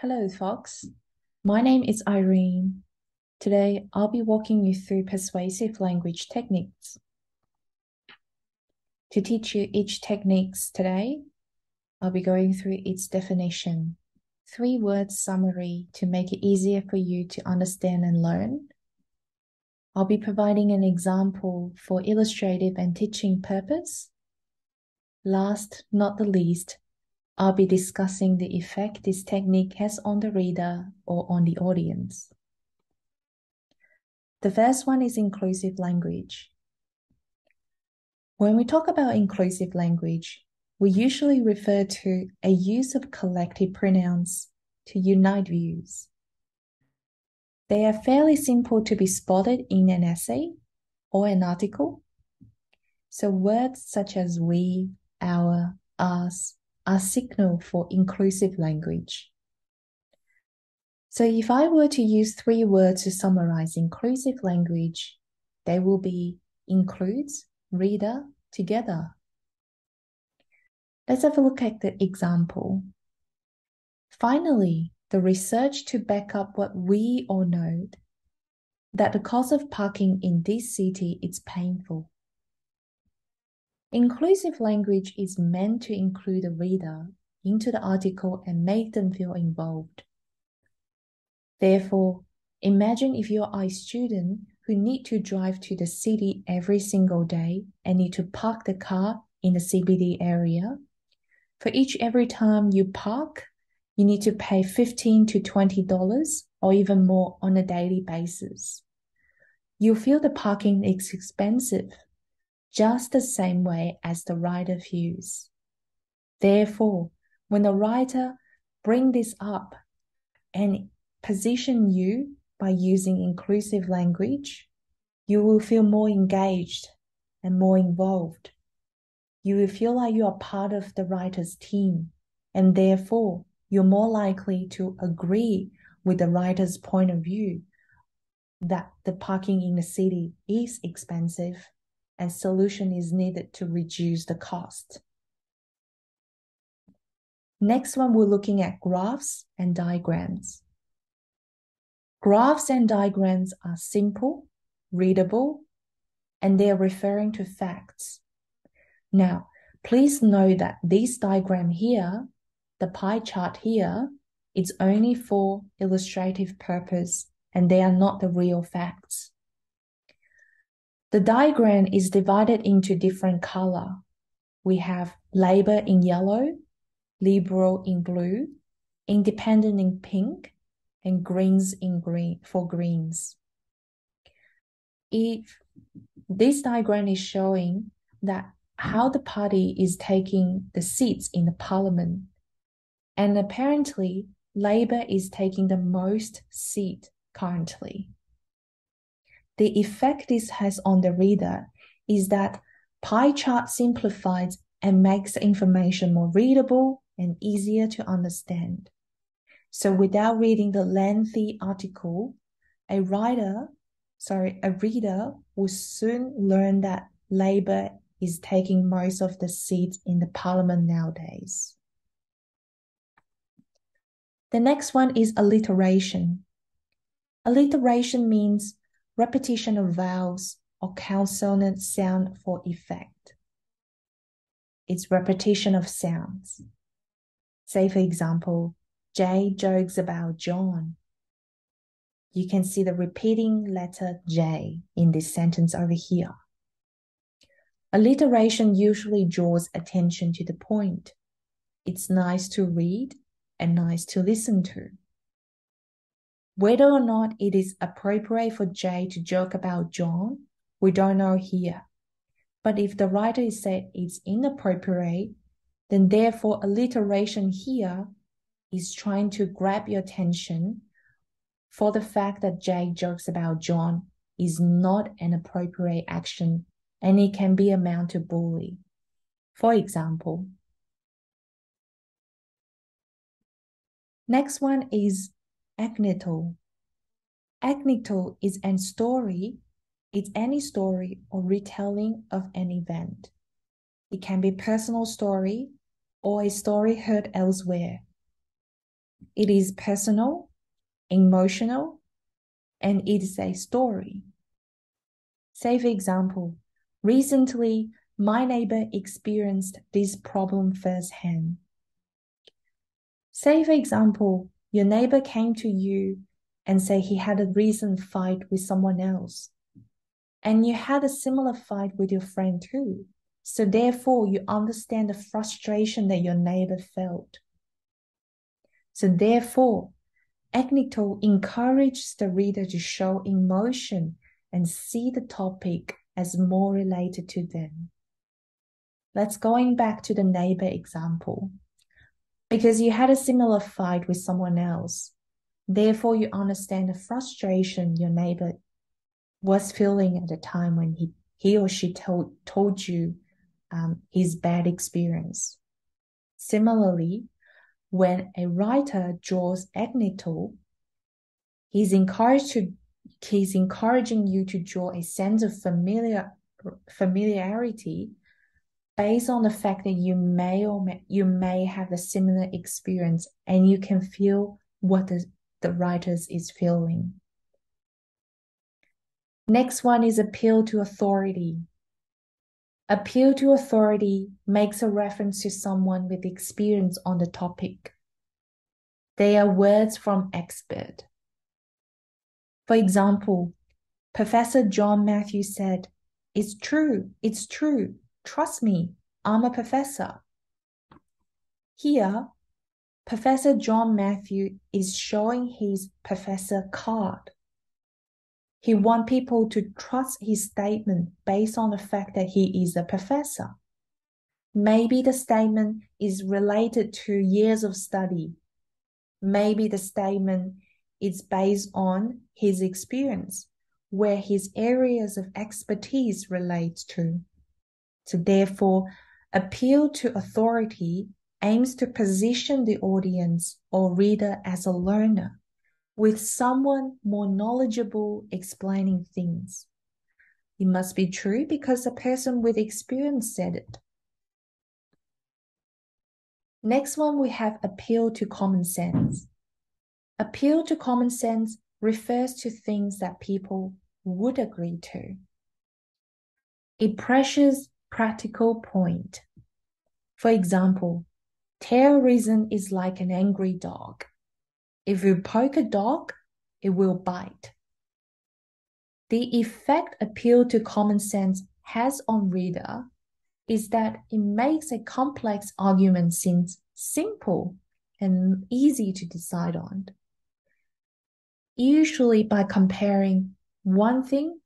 Hello, folks. My name is Irene. Today, I'll be walking you through persuasive language techniques. To teach you each techniques today, I'll be going through its definition, 3-word summary to make it easier for you to understand and learn. I'll be providing an example for illustrative and teaching purpose. Last, not the least, I'll be discussing the effect this technique has on the reader or on the audience. The first one is inclusive language. When we talk about inclusive language, we usually refer to a use of collective pronouns to unite views. They are fairly simple to be spotted in an essay or an article. So words such as we, our, us are signal for inclusive language. So if I were to use 3 words to summarize inclusive language, they will be includes, reader, together. Let's have a look at the example. Finally, the research to back up what we all know, that the cost of parking in this city is painful. Inclusive language is meant to include the reader into the article and make them feel involved. Therefore, imagine if you are a student who need to drive to the city every single day and need to park the car in the CBD area. For every time you park, you need to pay $15 to $20 or even more on a daily basis. You feel the parking is expensive, just the same way as the writer feels. Therefore, when the writer brings this up and position you by using inclusive language, you will feel more engaged and more involved. You will feel like you are part of the writer's team, and therefore you're more likely to agree with the writer's point of view that the parking in the city is expensive and solution is needed to reduce the cost. Next one, we're looking at graphs and diagrams. Graphs and diagrams are simple, readable, and they are referring to facts. Now, please know that this diagram here, the pie chart here, is only for illustrative purpose, and they are not the real facts. The diagram is divided into different color. We have Labor in yellow, Liberal in blue, Independent in pink, and Greens in green for greens. If this diagram is showing that how the party is taking the seats in the parliament, and apparently Labor is taking the most seat currently. The effect this has on the reader is that pie chart simplifies and makes the information more readable and easier to understand. So without reading the lengthy article, a reader will soon learn that Labor is taking most of the seats in the parliament nowadays. The next one is alliteration. Alliteration means repetition of vowels or consonant sound for effect. It's repetition of sounds. Say, for example, Jay jokes about John. You can see the repeating letter J in this sentence over here. Alliteration usually draws attention to the point. It's nice to read and nice to listen to. Whether or not it is appropriate for Jay to joke about John, we don't know here. But if the writer is said it's inappropriate, then therefore alliteration here is trying to grab your attention for the fact that Jay jokes about John is not an appropriate action and it can be amount to bully. For example, next one is anecdotal. Anecdotal is any story or retelling of an event. It can be a personal story or a story heard elsewhere. It is personal, emotional, and it is a story. Say, for example, recently, my neighbor experienced this problem firsthand. Say, for example, your neighbor came to you and say he had a recent fight with someone else. And you had a similar fight with your friend too. So therefore, you understand the frustration that your neighbor felt. So therefore, Agneto encourages the reader to show emotion and see the topic as more related to them. Let's going back to the neighbor example. Because you had a similar fight with someone else, therefore you understand the frustration your neighbor was feeling at the time when he or she told you his bad experience. Similarly, when a writer draws Agneto, he's encouraging you to draw a sense of familiarity based on the fact that you may have a similar experience and you can feel what the writer is feeling. Next one is appeal to authority. Appeal to authority makes a reference to someone with experience on the topic. They are words from expert. For example, Professor John Matthews said, it's true, trust me, I'm a professor. Here, Professor John Matthew is showing his professor card. He wants people to trust his statement based on the fact that he is a professor. Maybe the statement is related to years of study. Maybe the statement is based on his experience, where his areas of expertise relates to. So therefore, appeal to authority aims to position the audience or reader as a learner, with someone more knowledgeable explaining things. It must be true because a person with experience said it. Next one, we have appeal to common sense. Appeal to common sense refers to things that people would agree to. It pressures practical point. For example, terrorism is like an angry dog. If you poke a dog, it will bite. The effect appeal to common sense has on reader is that it makes a complex argument seem simple and easy to decide on. Usually by comparing one thing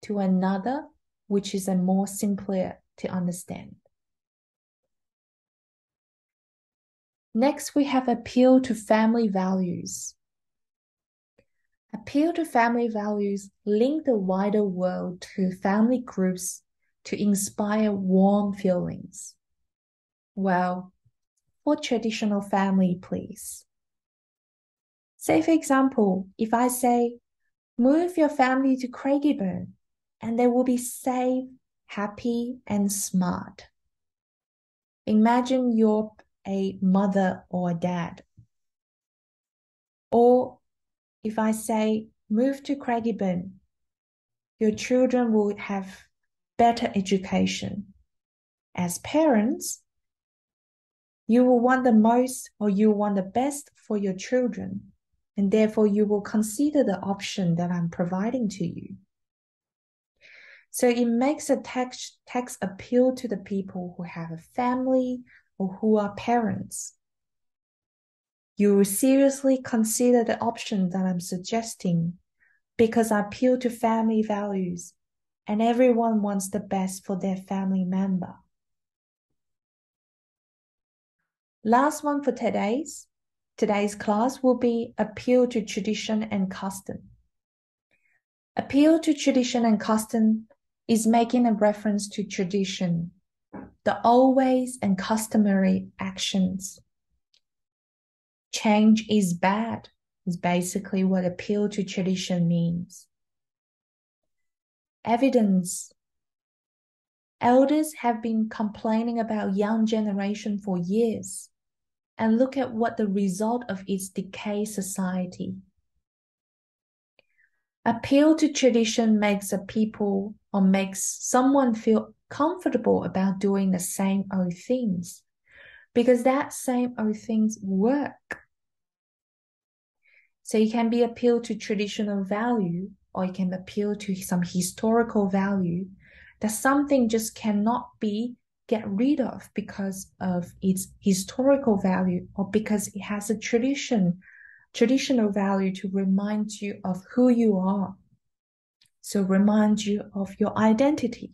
to another, which is a more simpler to understand. Next, we have appeal to family values. Appeal to family values link the wider world to family groups to inspire warm feelings. Well, for traditional family, please. Say, for example, if I say, move your family to Craigieburn, and they will be safe, happy, and smart. Imagine you're a mother or a dad. Or if I say, move to Craigieburn, your children will have better education. As parents, you will want the most or you want the best for your children, and therefore you will consider the option that I'm providing to you. So it makes a text appeal to the people who have a family or who are parents. You will seriously consider the option that I'm suggesting because I appeal to family values and everyone wants the best for their family member. Last one for today's class will be appeal to tradition and custom. Appeal to tradition and custom is making a reference to tradition, the always and customary actions. Change is bad is basically what appeal to tradition means. Evidence. Elders have been complaining about young generation for years. and look at what the result of its decay society. Appeal to tradition makes a people or makes someone feel comfortable about doing the same old things because that same old things work. So you can be appeal to traditional value, or you can appeal to some historical value that something just cannot be get rid of because of its historical value or because it has a traditional value to remind you of who you are. So remind you of your identity.